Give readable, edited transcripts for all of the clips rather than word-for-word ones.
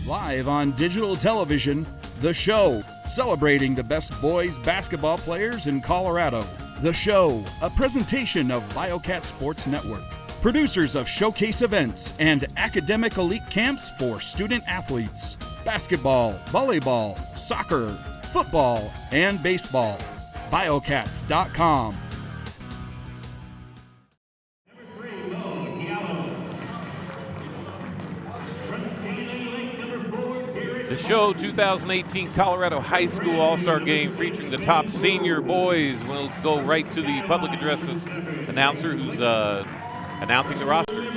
Live on digital television, The Show, celebrating the best boys basketball players in Colorado. The Show, a presentation of Biokats Sports Network. Producers of showcase events and academic elite camps for student athletes. Basketball, volleyball, soccer, football, and baseball. Biokats.com. The Show 2018 Colorado High School All-Star Game featuring the top senior boys. We'll go right to the public addresses announcer who's announcing the rosters.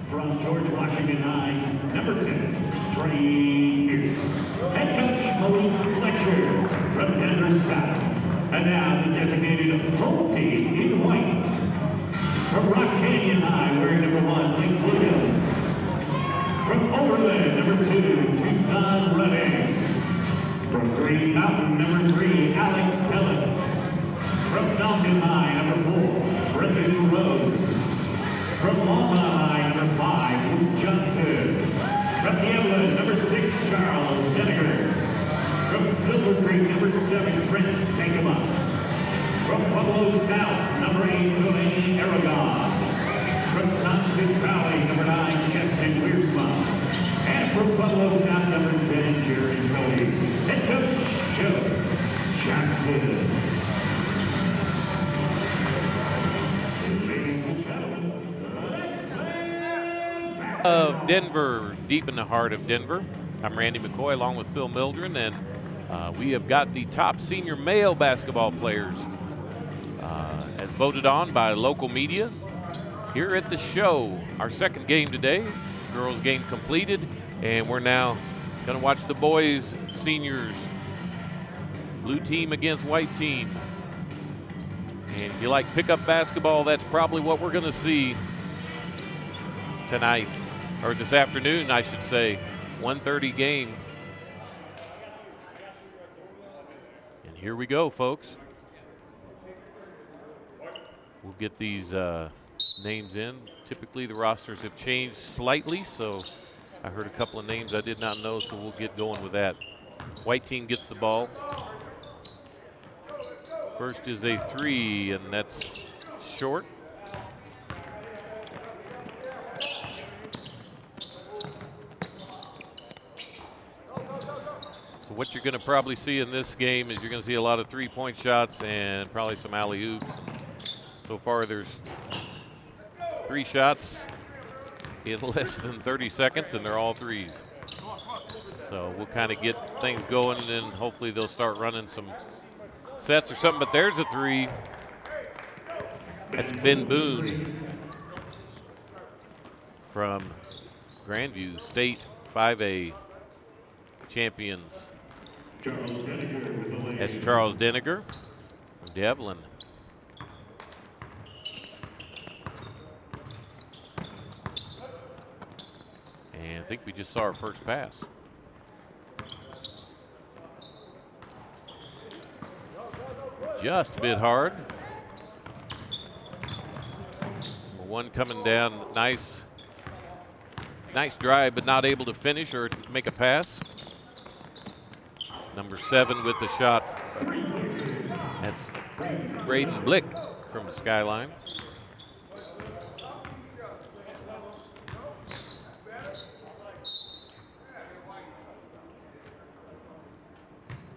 From George Washington High, number 10, Trey Pierce. Head coach Malik Fletcher from Denver South. And now the designated home team in white. From Rock Canyon High, wearing number 1, Lake Blue Hills. From Overland, number 2, Tucson Redding. From Green Mountain, number 3, Alex Ellis. From Falcon High, number 4, Brendan Rose. From Longmont High, number 5, Luke Johnson. From Evelyn, number 6, Charles Denniger. From Silver Creek, number 7, Trent Tankema. From Pueblo South, number 8, Delaney Aragon. From Thompson Valley, number 9, Justin Wiersma. And from Pueblo South, number 10, Jerry Cody. Head coach, Joe Johnson. Ladies and gentlemen, let's play Of Denver, deep in the heart of Denver. I'm Randy McCoy along with Phil Mildren, and we have got the top senior male basketball players as voted on by local media here at the Show. Our second game today, girls game completed, and we're now going to watch the boys seniors, blue team against white team. And if you like pickup basketball, that's probably what we're going to see tonight, or this afternoon, I should say. 1:30 game. And here we go, folks. We'll get these names in. Typically, the rosters have changed slightly, so I heard a couple of names I did not know, so we'll get going with that. White team gets the ball. First is a 3, and that's short. So what you're going to probably see in this game is you're going to see a lot of three-point shots and probably some alley-oops. So far, there's 3 shots in less than 30 seconds, and they're all threes. So we'll kind of get things going, and then hopefully they'll start running some sets or something. But there's a 3. That's Ben Boone from Grandview State 5A champions. That's Charles Denniger from Devlin. And I think we just saw our first pass. Just a bit hard. One coming down, nice drive, but not able to finish or make a pass. Number 7 with the shot. That's Braden Blick from Skyline.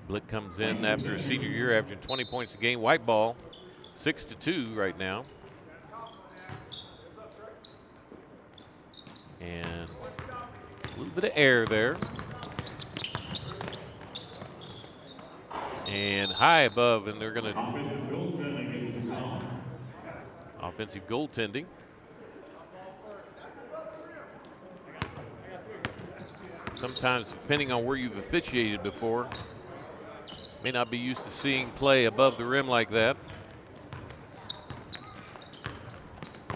Blick comes in after a senior year, averaging 20 points a game. White ball, 6-2 right now. And a little bit of air there. And high above, and they're going to offensive goaltending. Sometimes, depending on where you've officiated before, may not be used to seeing play above the rim like that.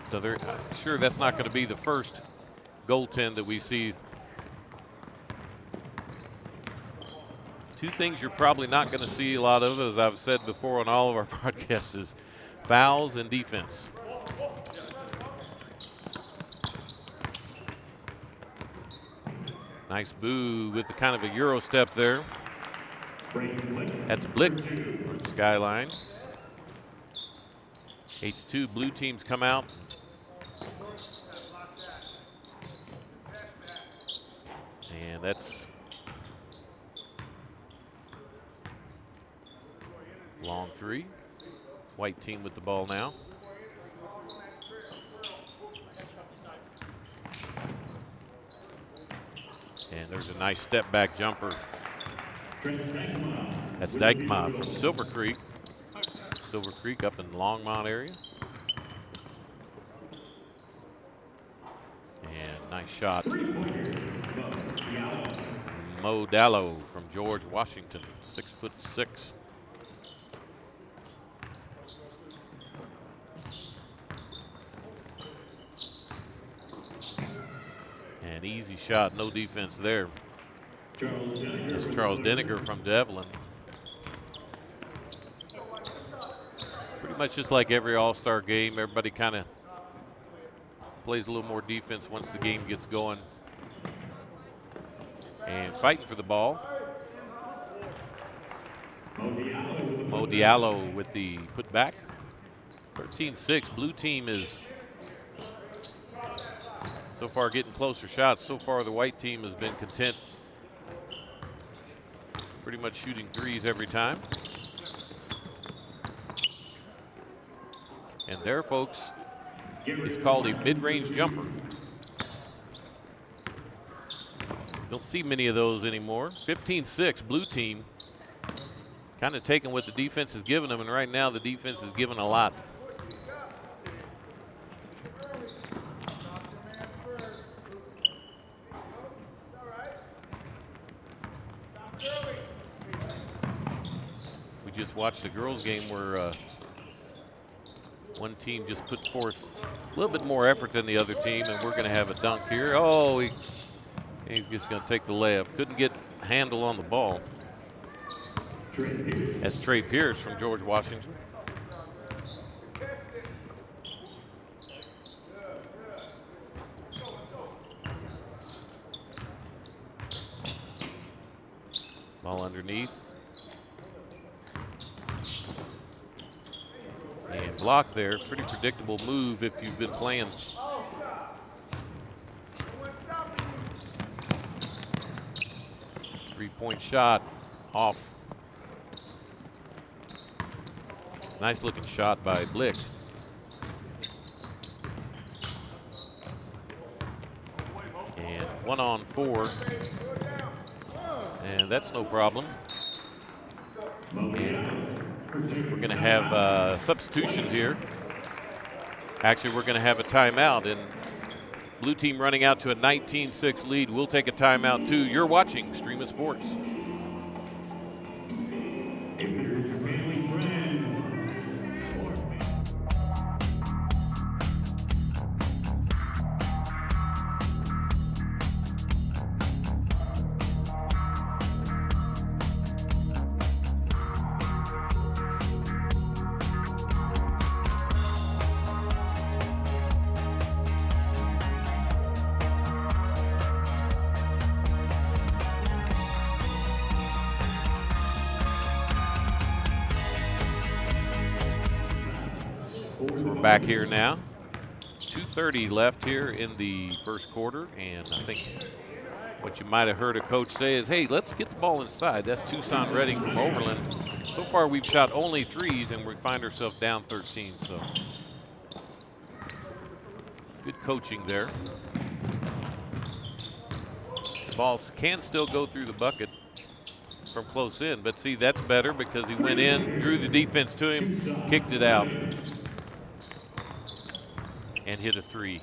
So they're sure that's not going to be the first goaltend that we see. Two things you're probably not going to see a lot of, as I've said before on all of our podcasts, is fouls and defense. Nice boo with the kind of a Euro step there. That's Blick from the Skyline. 8-2, blue teams come out. And that's long three. White team with the ball now. And there's a nice step back jumper. That's Dykma from Silver Creek. Silver Creek up in Longmont area. And nice shot. Mo Dallo from George Washington, 6'6". An easy shot, no defense there. That's Charles Denninger from Devlin. Pretty much just like every All-Star game, everybody kind of plays a little more defense once the game gets going. And fighting for the ball. Mo Diallo with the putback. 13-6, blue team is so far getting closer shots. So far the white team has been content pretty much shooting threes every time. And there, folks, it's called a mid-range jumper. Don't see many of those anymore. 15-6, blue team. Kind of taking what the defense has given them, and right now the defense is giving a lot. We just watched a girls' game where one team just put forth a little bit more effort than the other team, and we're going to have a dunk here. Oh, he's just going to take the layup. Couldn't get a handle on the ball. That's Trey Pierce from George Washington. Ball underneath. And block there. Pretty predictable move if you've been playing. Three-point shot off. Nice looking shot by Blick. And 1-on-4. And that's no problem. And we're going to have substitutions here. Actually, we're going to have a timeout. And blue team running out to a 19-6 lead. We'll take a timeout too. You're watching Stream of Sports. Back here now. 2:30 left here in the first quarter, and I think what you might have heard a coach say is, hey, let's get the ball inside. That's Tucson Redding from Overland. So far we've shot only threes, and we find ourselves down 13, so good coaching there. The ball can still go through the bucket from close in, but see, that's better because he went in, drew the defense to him, kicked it out, and hit a three.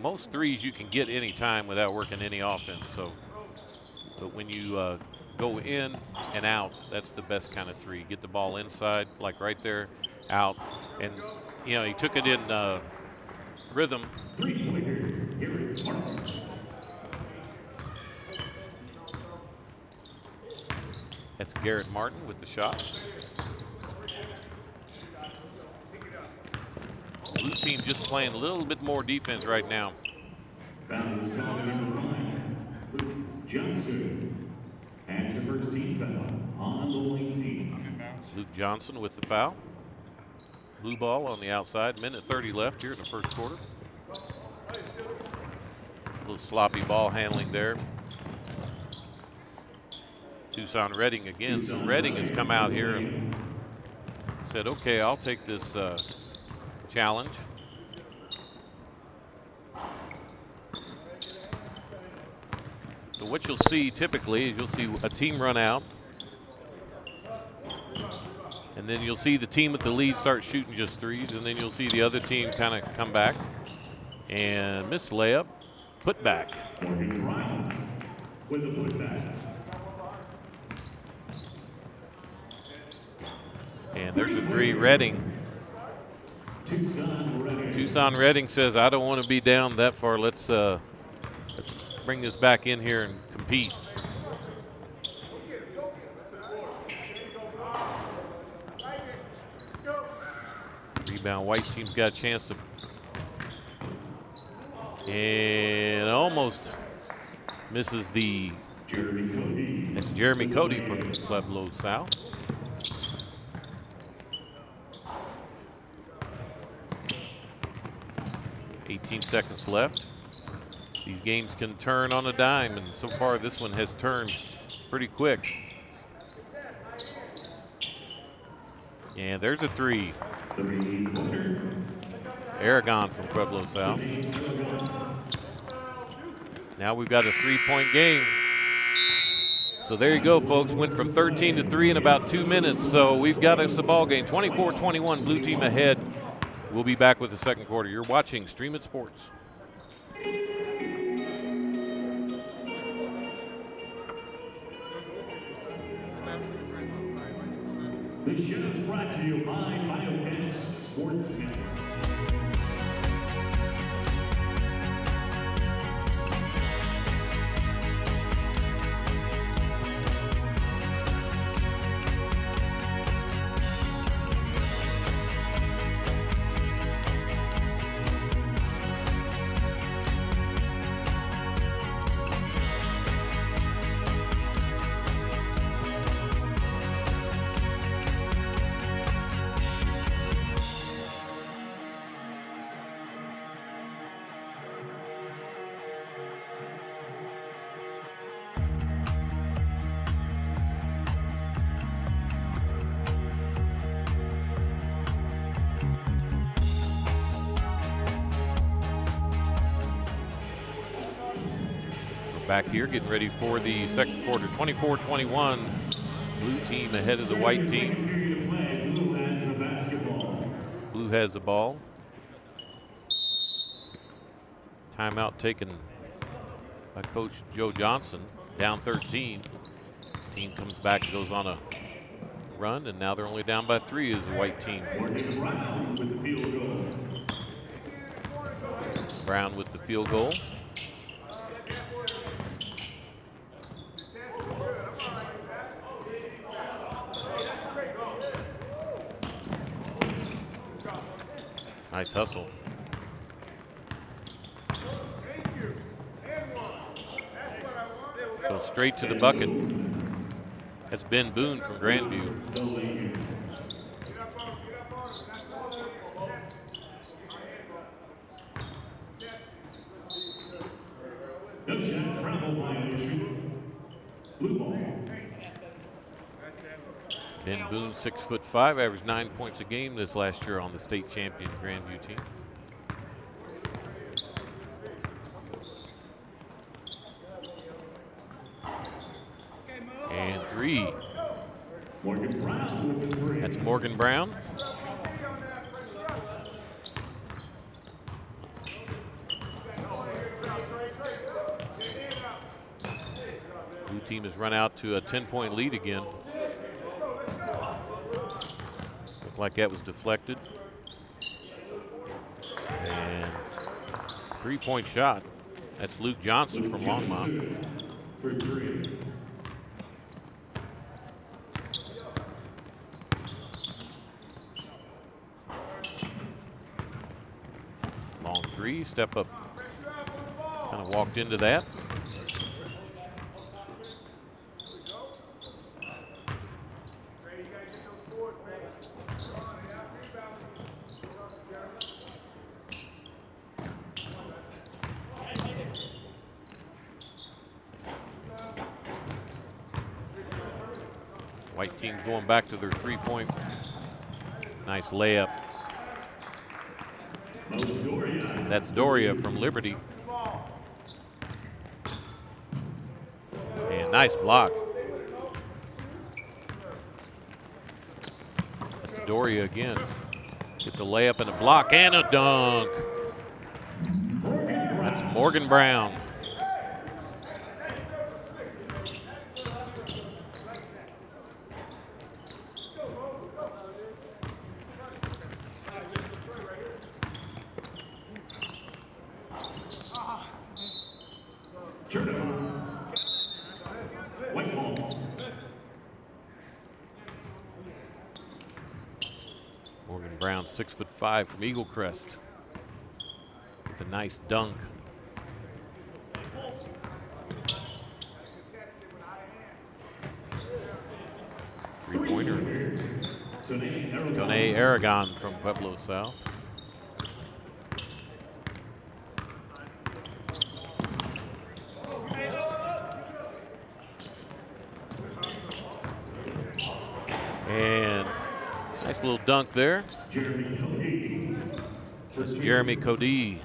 Most threes you can get any time without working any offense. So, but when you go in and out, that's the best kind of three. Get the ball inside, like right there, out, and you know he took it in rhythm. That's Garrett Martin with the shot. Blue team just playing a little bit more defense right now. Johnson. And the first team foul on the white team. Luke Johnson with the foul. Blue ball on the outside. Minute 30 left here in the first quarter. A little sloppy ball handling there. Tucson Redding again. So Redding has come out here and said, okay, I'll take this challenge. So what you'll see typically is you'll see a team run out. And then you'll see the team with the lead start shooting just threes. And then you'll see the other team kind of come back and miss layup, put back. Morgan Brown with the putback. And there's a three. Redding. Tucson Redding says, I don't want to be down that far. Let's bring this back in here and compete. Rebound, white team's got a chance to. And almost misses the. That's Jeremy Cody from Pueblo South. 18 seconds left. These games can turn on a dime, and so far this one has turned pretty quick. And there's a three. Aragon from Pueblo South. Now we've got a three-point game. So there you go, folks. Went from 13 to 3 in about 2 minutes. So we've got us a ball game. 24-21, blue team ahead. We'll be back with the second quarter. You're watching Stream It Sports. The show is brought to you by Biokats Sports Network. Back here, getting ready for the second quarter. 24-21, blue team ahead of the white team. Blue has the ball. Timeout taken by Coach Joe Johnson, down 13. Team comes back and goes on a run, and now they're only down by 3 as the white team. Brown with the field goal. Nice hustle. Go straight to the bucket. That's Ben Boone from Grandview. No shot, travel violation. Blue ball. Ben Boone, 6'5", averaged 9 points a game this last year on the state champion Grandview team. And 3. Morgan Brown with the 3. That's Morgan Brown. Blue team has run out to a 10-point lead again. Looked like that was deflected. And 3-point shot. That's Luke Johnson from Longmont. For 3. Long 3, step up. Kind of walked into that. White team going back to their three-point. Nice layup. That's Doria from Liberty. And nice block. That's Doria again. Gets a layup and a block and a dunk. That's Morgan Brown. Morgan Brown, 6'5" from Eagle Crest, with a nice dunk. Three-pointer. Tone Aragon from Pueblo South. And nice little dunk there. That's Jeremy Cody.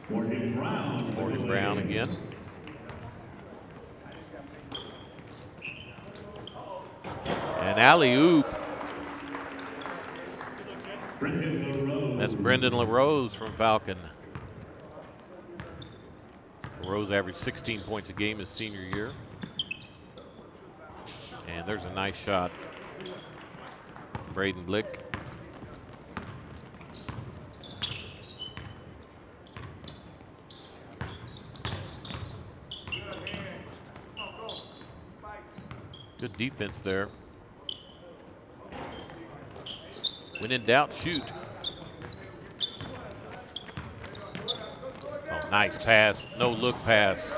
Morgan Brown again. And alley-oop. That's Brendan LaRose from Falcon. LaRose averaged 16 points a game his senior year. And there's a nice shot. Braden Blick. Good defense there. When in doubt, shoot. Oh, nice pass. No look pass.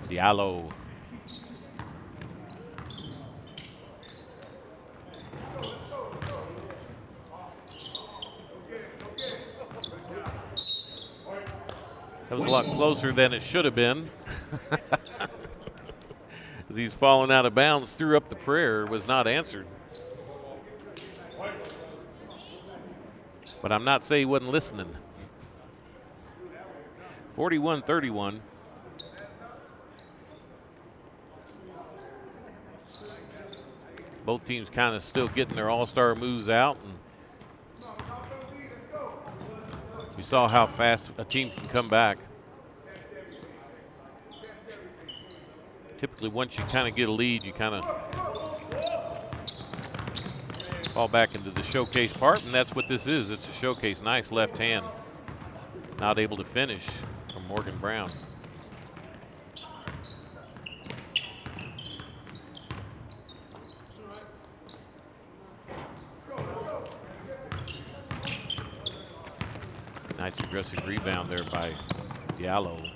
Diallo. That was a lot closer than it should have been. As he's fallen out of bounds, threw up the prayer, was not answered. But I'm not saying he wasn't listening. 41-31. Both teams kind of still getting their all-star moves out. And you saw how fast a team can come back. Typically, once you kind of get a lead, you kind of fall back into the showcase part, and that's what this is. It's a showcase. Nice left hand. Not able to finish from Morgan Brown. Nice aggressive rebound there by Diallo.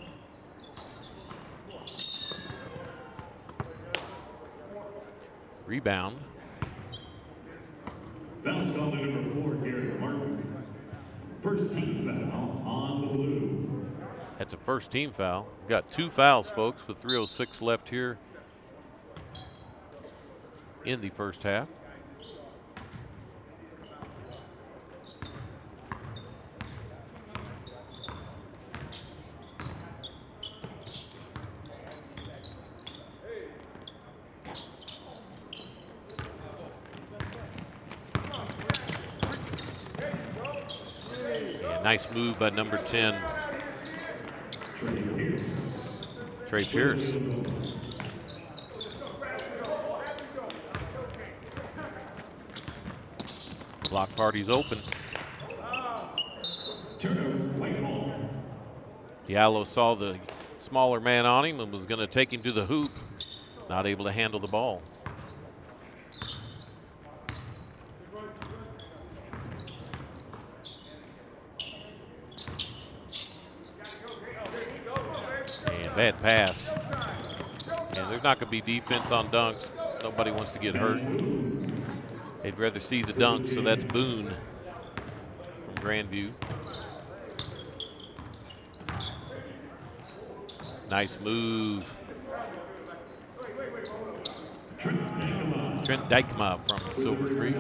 Rebound. Foul call by number 4, Garrett Martin. First team foul on the blue. That's a first team foul. We've got 2 fouls, folks, with 3:06 left here in the first half. Nice move by number 10, Trey Pierce. Block party's open. Diallo saw the smaller man on him and was going to take him to the hoop. Not able to handle the ball. Bad pass. And there's not going to be defense on dunks. Nobody wants to get hurt. They'd rather see the dunk, so that's Boone from Grandview. Nice move. Trent Dykema from Silver Creek.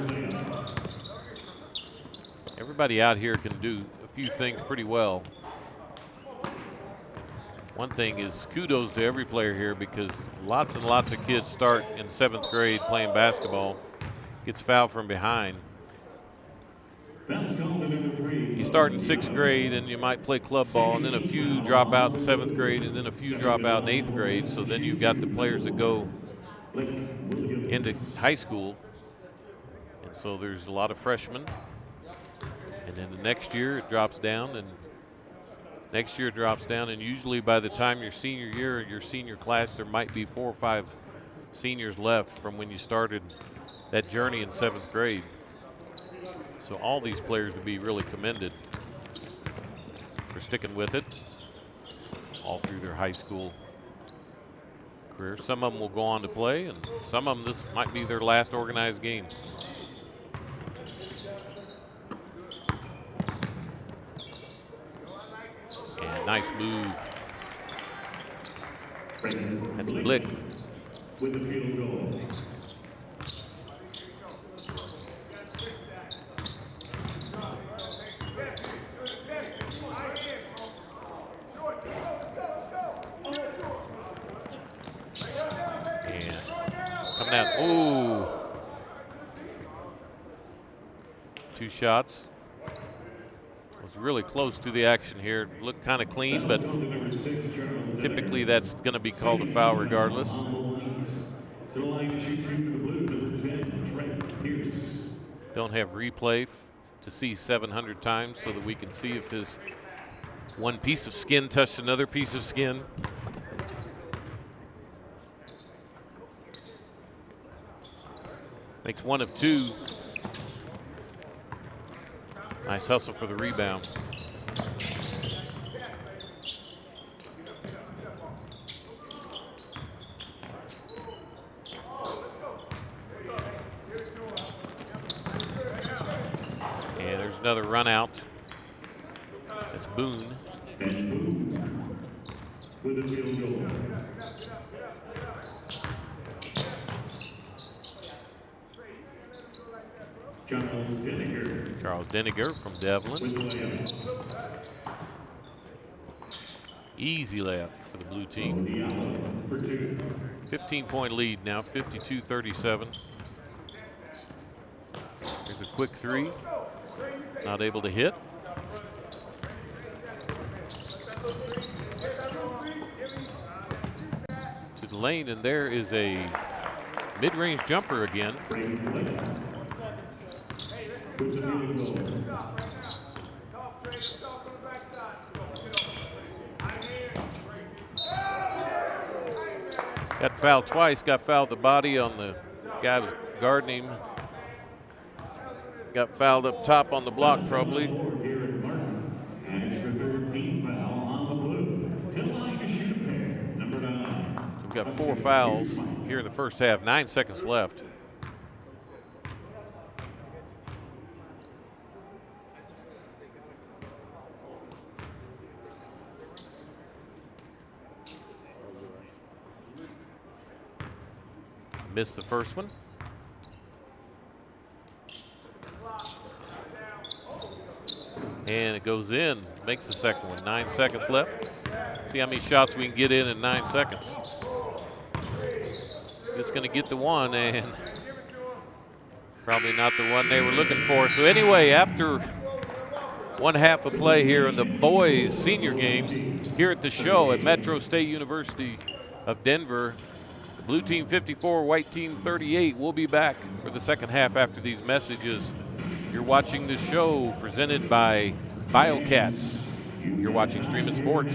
Everybody out here can do a few things pretty well. One thing is kudos to every player here, because lots and lots of kids start in 7th grade playing basketball, gets fouled from behind. You start in 6th grade and you might play club ball, and then a few drop out in 7th grade, and then a few drop out in 8th grade. So then you've got the players that go into high school. And so there's a lot of freshmen. And then the next year it drops down, and next year it drops down. And usually by the time your senior year, your senior class, there might be 4 or 5 seniors left from when you started that journey in 7th grade. So all these players to be really commended for sticking with it all through their high school career. Some of them will go on to play, and some of them, this might be their last organized game. And nice move. That's Blick. With the field goal. Coming out, ooh. 2 shots. Was really close to the action here. Looked kind of clean, but typically that's going to be called a foul regardless. Don't have replay to see 700 times so that we can see if his one piece of skin touched another piece of skin. Makes 1 of 2. Nice hustle for the rebound. And there's another run out. That's Boone. With the field goal. Charles Denninger from Devlin. Easy layup for the blue team. 15-point lead now, 52-37. Here's a quick 3. Not able to hit. To the lane, and there is a mid-range jumper again. Got fouled twice, got fouled the body on the guy who was guarding him. Got fouled up top on the block probably. We've got 4 fouls here in the first half, 9 seconds left. Missed the first one. And it goes in, makes the second one. 9 seconds left. See how many shots we can get in 9 seconds. Just gonna get the one, and probably not the one they were looking for. So anyway, after 1/2 of play here in the boys senior game here at the show at Metro State University of Denver, blue team 54, white team 38. We'll be back for the second half after these messages. You're watching the show presented by Biokats. You're watching Streaming Sports.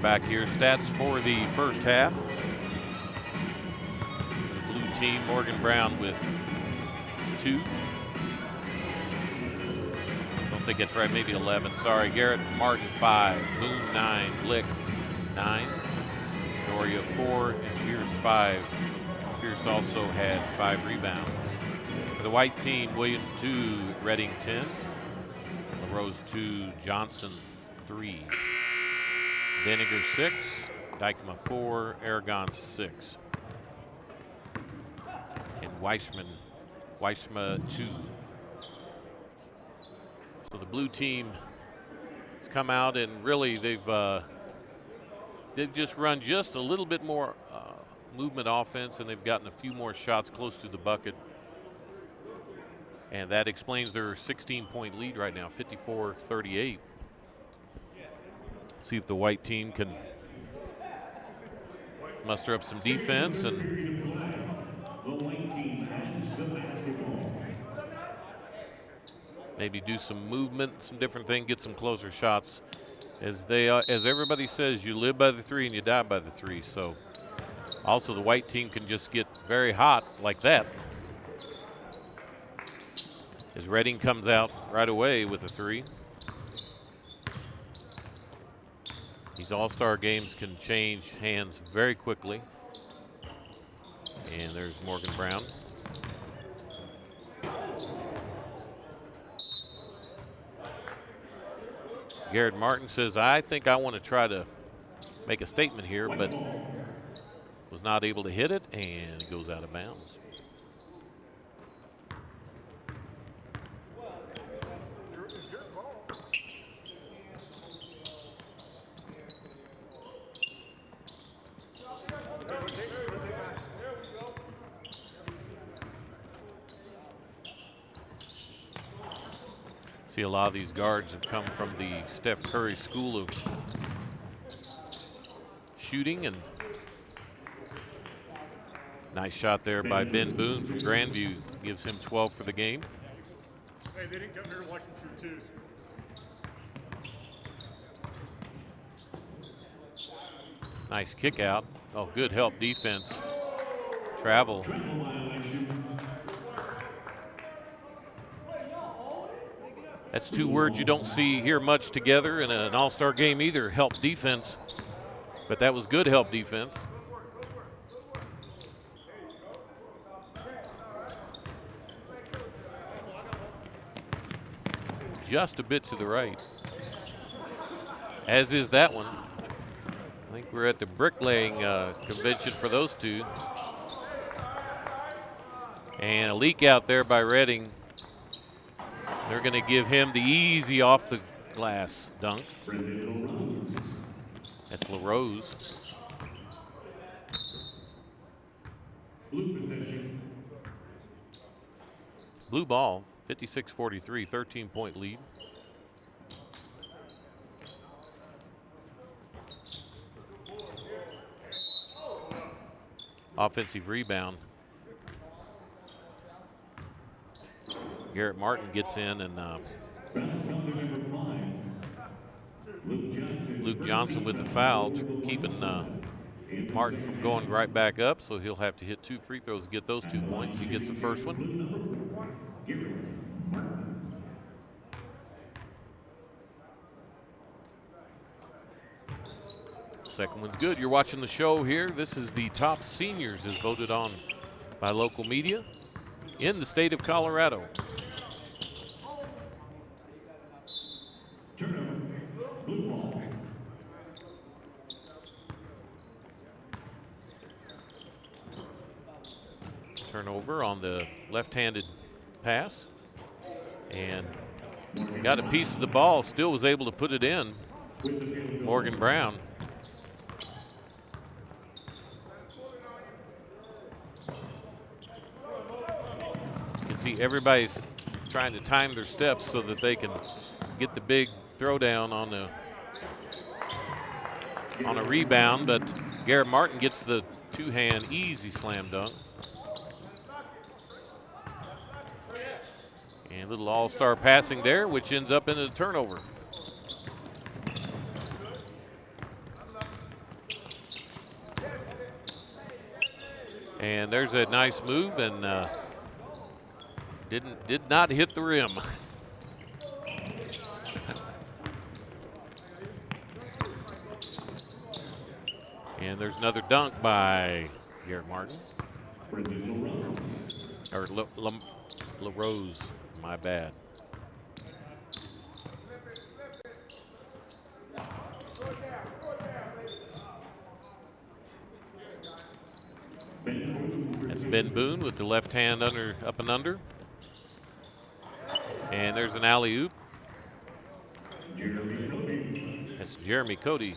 back here. Stats for the first half. The blue team, Morgan Brown with 2. Don't think it's right, maybe 11. Sorry, Garrett Martin 5, Boone 9, Blick 9, Doria 4, and Pierce 5. Pierce also had 5 rebounds. For the white team, Williams 2, Redding 10, LaRose 2, Johnson 3, Denninger 6, Dykema 4, Aragon 6, and Weissma 2. So the blue team has come out and really they've just run just a little bit more movement offense, and they've gotten a few more shots close to the bucket. And that explains their 16-point lead right now, 54-38. See if the white team can muster up some defense and maybe do some movement, some different thing, get some closer shots. As everybody says, you live by the 3 and you die by the 3. So also the white team can just get very hot like that. As Redding comes out right away with a 3. These all-star games can change hands very quickly. And there's Morgan Brown. Garrett Martin says, I think I want to try to make a statement here, but was not able to hit it, and it goes out of bounds. See, a lot of these guards have come from the Steph Curry school of shooting, and nice shot there by Ben Boone from Grandview, gives him 12 for the game. Hey, they didn't come here to watch them shoot twos. Nice kick out. Oh, good help defense. Travel. That's 2 words you don't see here much together in an all-star game either, help defense. But that was good help defense. Just a bit to the right, as is that one. I think we're at the bricklaying convention for those two. And a leak out there by Redding. They're going to give him the easy off the glass dunk. That's LaRose. Blue ball, 56-43, 13-point lead. Offensive rebound. Garrett Martin gets in, and Luke Johnson with the foul, keeping Martin from going right back up, so he'll have to hit 2 free throws to get those 2 points. He gets the first one. Second one's good. You're watching the show here. This is the top seniors as voted on by local media in the state of Colorado. Turnover on the left-handed pass, and got a piece of the ball, still was able to put it in. Morgan Brown. You can see everybody's trying to time their steps so that they can get the big throwdown on a rebound, but Garrett Martin gets the 2-hand easy slam dunk. And a little all-star passing there, which ends up in a turnover. And there's a nice move, and did not hit the rim. And there's another dunk by Garrett Martin. Or LaRose, my bad. That's Ben Boone with the left hand up and under. And there's an alley-oop. That's Jeremy Cody.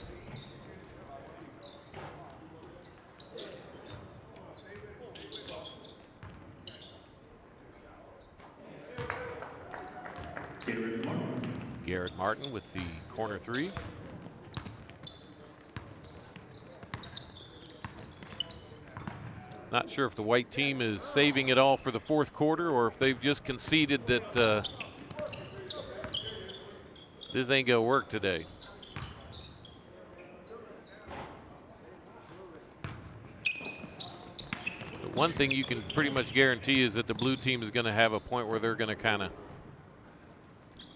Garrett Martin with the corner three. Not sure if the white team is saving it all for the fourth quarter or if they've just conceded that this ain't gonna work today. But one thing you can pretty much guarantee is that the blue team is gonna have a point where they're gonna kind of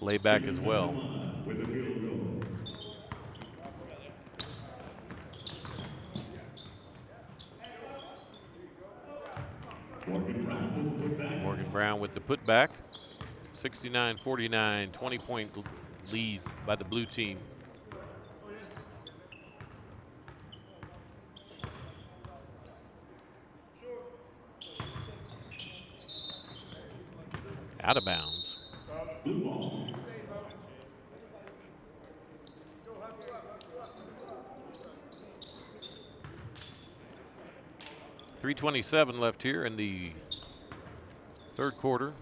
lay back as well. Morgan Brown with the putback. 69-49, 20-point lead by the blue team. Out of bounds. 3:27 left here in the third quarter.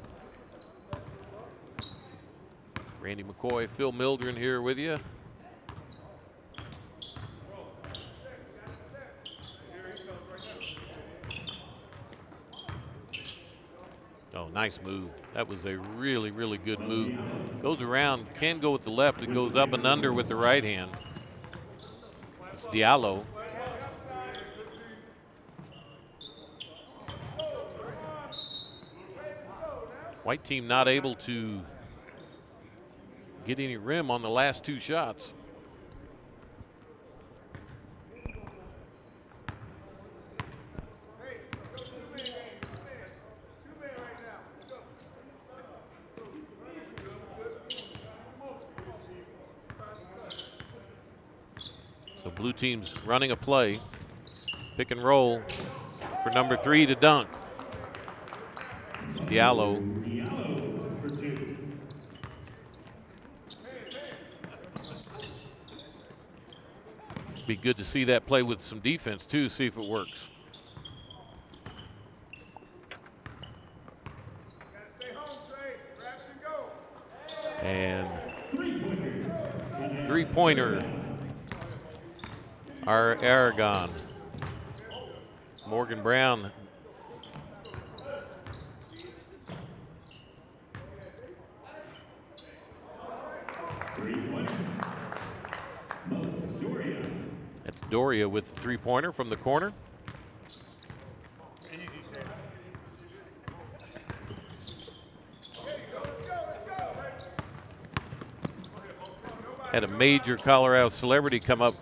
Randy McCoy, Phil Mildren here with you. Oh, nice move. That was a really, really good move. Goes around, can go with the left. It goes up and under with the right hand. It's Diallo. White team not able to get any rim on the last two shots. So blue team's running a play, pick and roll for number 3 to dunk. It's Diallo. Be good to see that play with some defense too, see if it works. And three-pointer, our Aragon. Morgan Brown. That's Doria with the three-pointer from the corner. Had a major Colorado celebrity come up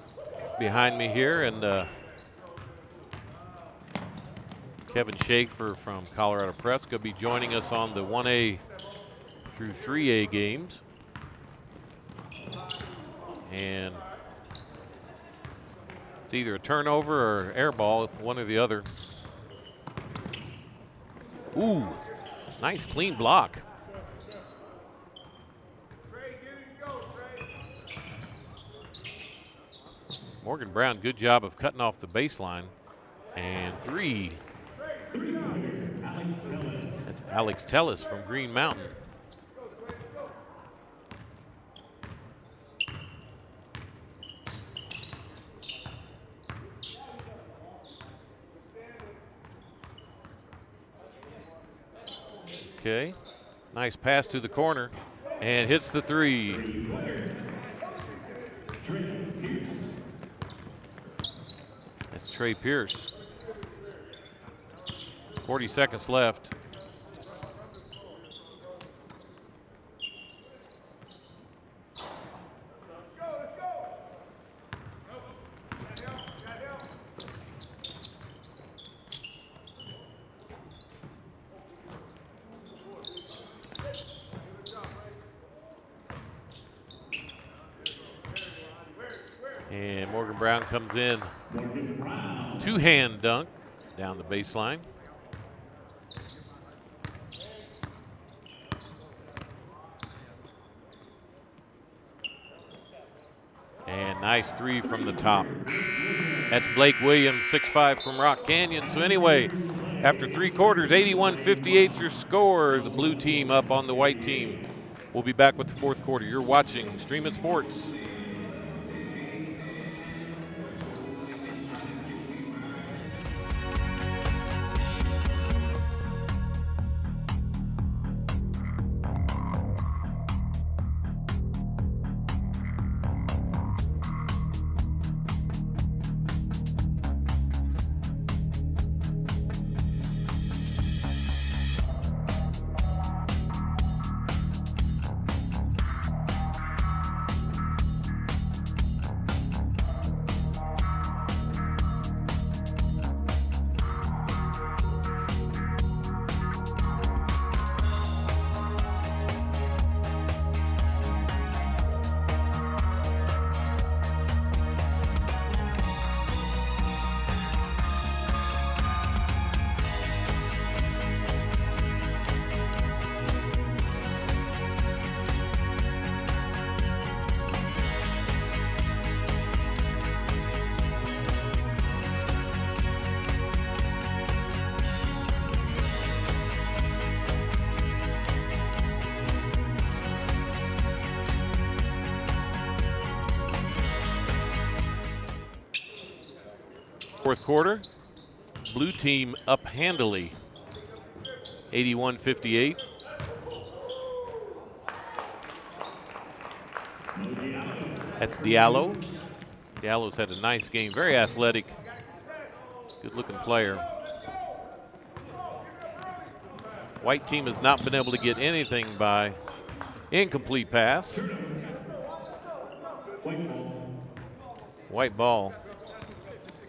behind me here, and Kevin Schaefer from Colorado Press going to be joining us on the 1A through 3A games. And it's either a turnover or air ball, one or the other. Ooh, nice clean block. Morgan Brown, good job of cutting off the baseline. And 3. That's Alex Tellis from Green Mountain. Okay, nice pass to the corner and hits the 3. That's Trey Pierce. 40 seconds left. And Morgan Brown comes in. Two-hand dunk down the baseline. And nice three from the top. That's Blake Williams, 6'5" from Rock Canyon. So anyway, after 3 quarters, 81-58 is your score. The blue team up on the white team. We'll be back with the 4th quarter. You're watching Streaming Sports. Fourth quarter, blue team up handily, 81-58. That's Diallo. Diallo's had a nice game, very athletic, good-looking player. White team has not been able to get anything by incomplete pass. White ball.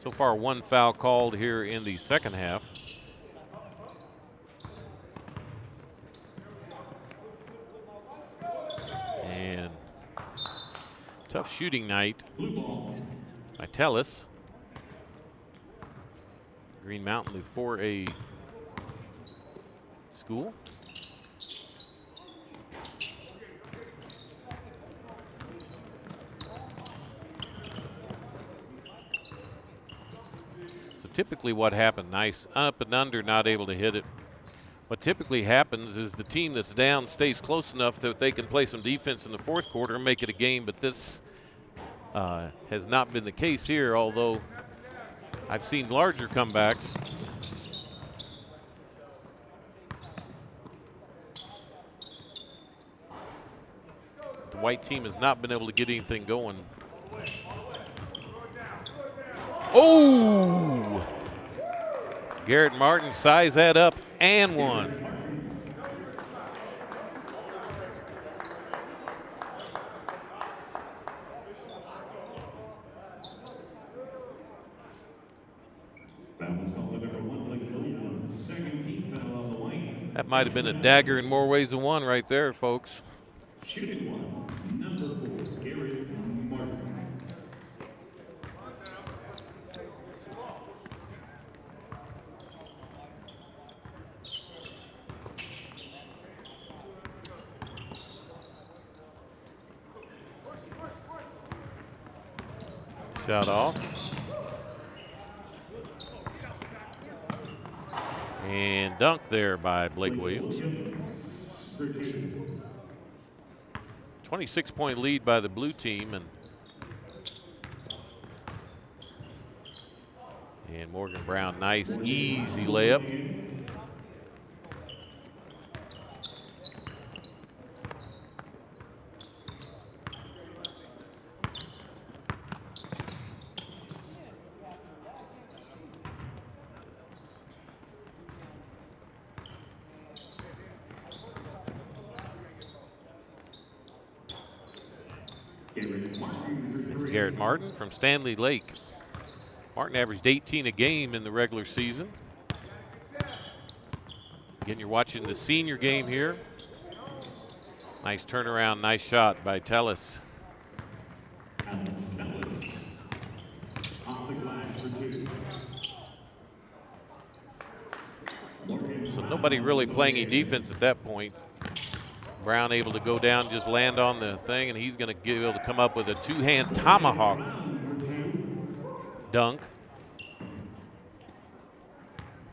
So far, 1 foul called here in the second half. And tough shooting night. Metellus. Green Mountain, the 4A school. Typically what happened, nice up and under, not able to hit it. What typically happens is the team that's down stays close enough that they can play some defense in the 4th quarter and make it a game, but this has not been the case here, although I've seen larger comebacks. The white team has not been able to get anything going. Oh! Garrett Martin sized that up and one. That might have been a dagger in more ways than one right there, folks. Shooting one, number 4, Garrett Martin. Shot off. And dunk there by Blake Williams. 26-point lead by the blue team, and Morgan Brown, nice easy layup. It's Garrett Martin from Stanley Lake. Martin averaged 18 a game in the regular season. Again, you're watching the senior game here. Nice turnaround, nice shot by Tellis. So nobody really playing any defense at that point. Brown able to go down, just land on the thing, and he's going to be able to come up with a two-hand tomahawk dunk.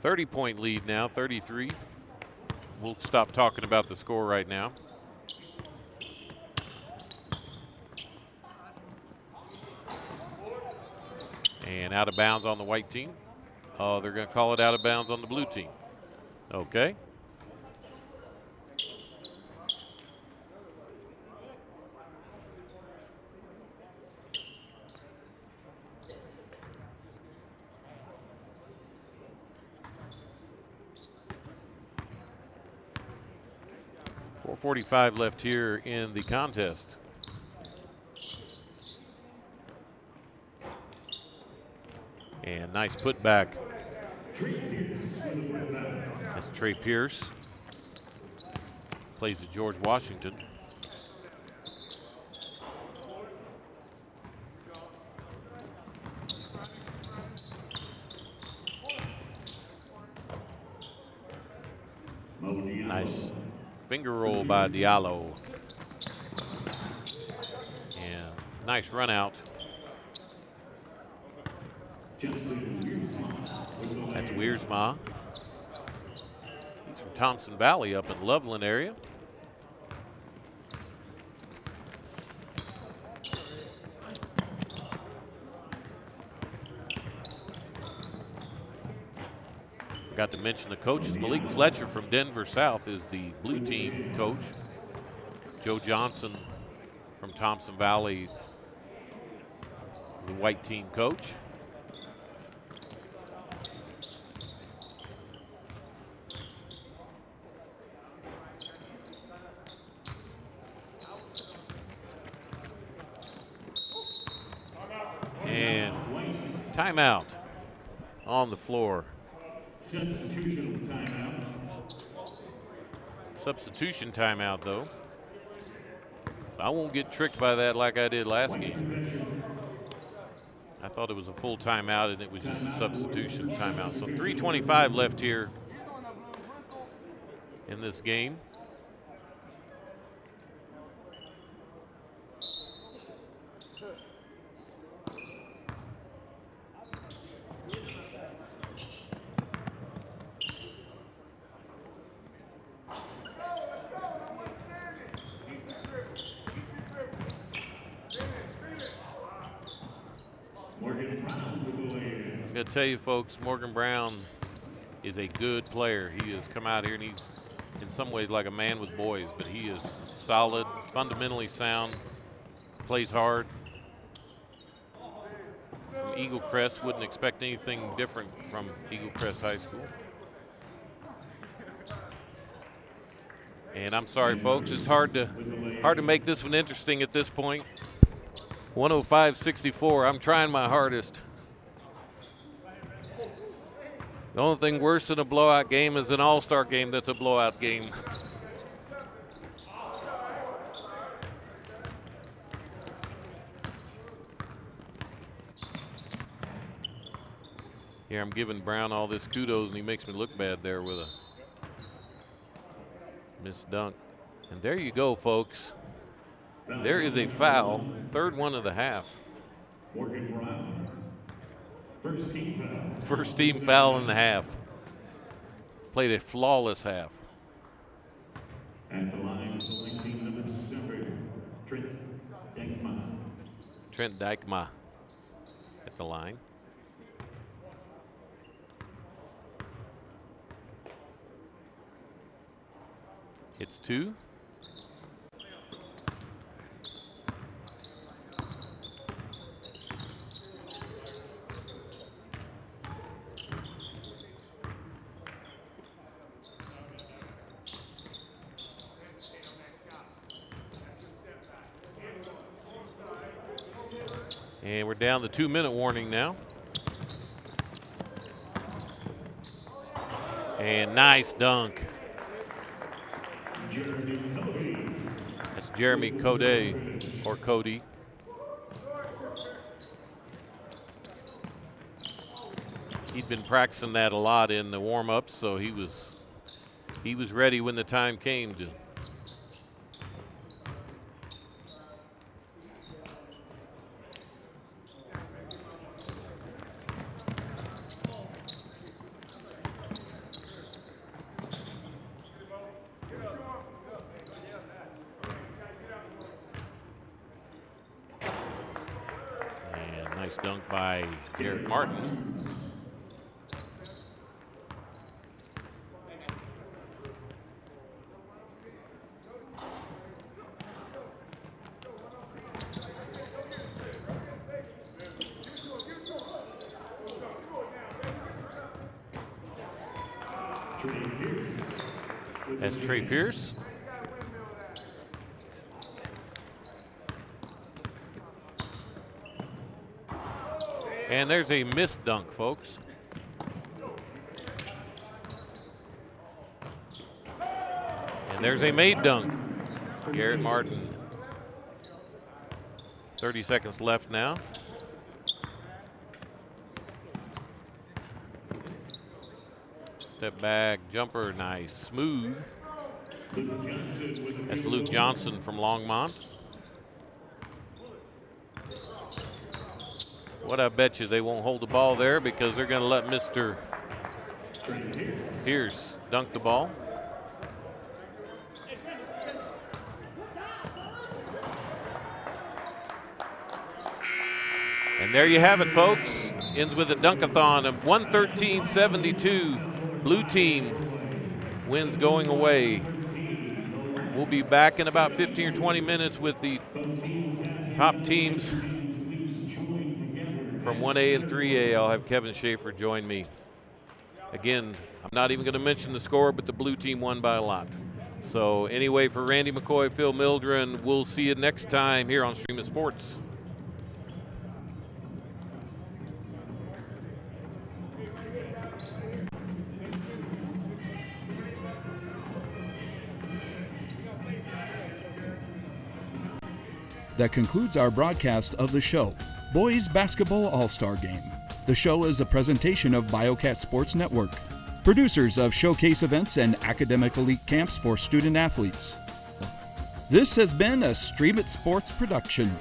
30-point lead now, 33. We'll stop talking about the score right now. And out of bounds on the white team. Oh, they're going to call it out of bounds on the blue team. Okay. .445 left here in the contest. And nice putback. That's Trey Pierce. Plays at George Washington. Nice finger roll by Diallo. And nice run out. That's Wiersma. He's from Thompson Valley up in Loveland area. Forgot to mention the coaches. Malik Fletcher from Denver South is the blue team coach. Joe Johnson from Thompson Valley, the white team coach. And timeout on the floor. Substitution timeout, though. So I won't get tricked by that like I did last game. I thought it was a full timeout and it was just a substitution timeout. So 3:25 left here in this game. I'm going to tell you, folks, Morgan Brown is a good player. He has come out here and he's in some ways like a man with boys, but he is solid, fundamentally sound, plays hard. From Eagle Crest, wouldn't expect anything different from Eagle Crest High School. And I'm sorry, folks, it's hard to make this one interesting at this point. 105-64, I'm trying my hardest. The only thing worse than a blowout game is an all-star game that's a blowout game. Here I'm giving Brown all this kudos and he makes me look bad there with a missed dunk. And there you go, folks. There is a foul, third one of the half. Morgan Brown, first team foul. First team foul in the half. Played a flawless half. At the line, selecting number 7, Trent Dykma. Trent Dykma at the line. It's 2. And we're down the 2-minute warning now. And nice dunk. That's Jeremy Cody, or Cody. He'd been practicing that a lot in the warm-ups, so he was ready when the time came to. And nice dunk by Derek Martin. That's Trey Pierce. And there's a missed dunk, folks. And there's a made dunk. Garrett Martin. 30 seconds left now. Step back, jumper, nice, smooth. That's Luke Johnson from Longmont. What I bet you they won't hold the ball there because they're going to let Mr. Pierce dunk the ball. And there you have it, folks. Ends with a dunk-a-thon of 113-72. Blue team wins going away. We'll be back in about 15 or 20 minutes with the top teams from 1A and 3A. I'll have Kevin Schaefer join me. Again, I'm not even going to mention the score, but the blue team won by a lot. So anyway, for Randy McCoy, Phil Mildren, we'll see you next time here on Stream of Sports. That concludes our broadcast of the show, Boys Basketball All-Star Game. The show is a presentation of Biokats Sports Network, producers of showcase events and academic elite camps for student athletes. This has been a Stream It Sports production.